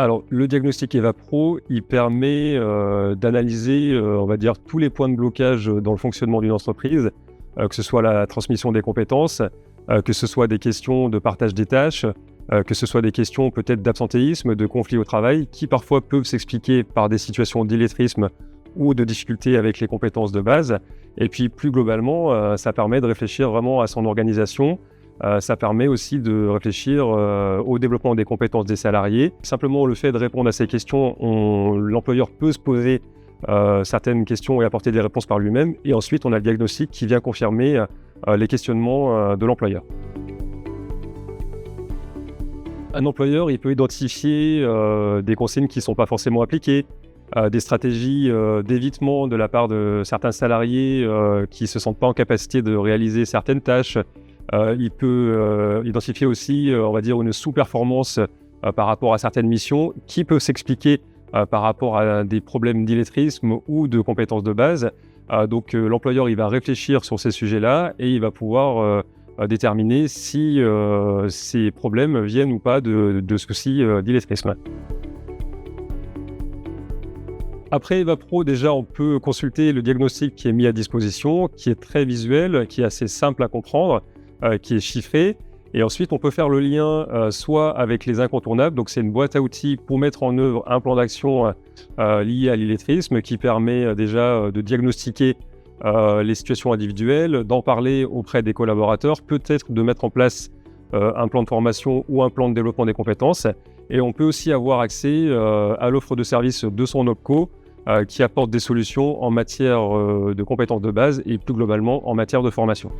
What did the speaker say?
Alors, le diagnostic EVA-Pro, il permet d'analyser, on va dire, tous les points de blocage dans le fonctionnement d'une entreprise, que ce soit la transmission des compétences, que ce soit des questions de partage des tâches, que ce soit des questions peut-être d'absentéisme, de conflits au travail, qui parfois peuvent s'expliquer par des situations d'illettrisme ou de difficultés avec les compétences de base. Et puis plus globalement, ça permet de réfléchir vraiment à son organisation. Ça permet aussi de réfléchir au développement des compétences des salariés. Simplement le fait de répondre à ces questions, l'employeur peut se poser certaines questions et apporter des réponses par lui-même. Et ensuite, on a le diagnostic qui vient confirmer les questionnements de l'employeur. Un employeur, il peut identifier des consignes qui ne sont pas forcément appliquées, des stratégies d'évitement de la part de certains salariés qui ne se sentent pas en capacité de réaliser certaines tâches. Il peut identifier aussi, on va dire, une sous-performance par rapport à certaines missions qui peut s'expliquer par rapport à des problèmes d'illettrisme ou de compétences de base. Donc l'employeur, il va réfléchir sur ces sujets-là et il va pouvoir déterminer si ces problèmes viennent ou pas de soucis d'illettrisme. Après EVA-Pro, déjà, on peut consulter le diagnostic qui est mis à disposition, qui est très visuel, qui est assez simple à comprendre, qui est chiffré. Et ensuite, on peut faire le lien soit avec les incontournables, donc c'est une boîte à outils pour mettre en œuvre un plan d'action lié à l'illettrisme qui permet déjà de diagnostiquer les situations individuelles, d'en parler auprès des collaborateurs, peut-être de mettre en place un plan de formation ou un plan de développement des compétences. Et on peut aussi avoir accès à l'offre de services de son OPCO qui apporte des solutions en matière de compétences de base et plus globalement en matière de formation.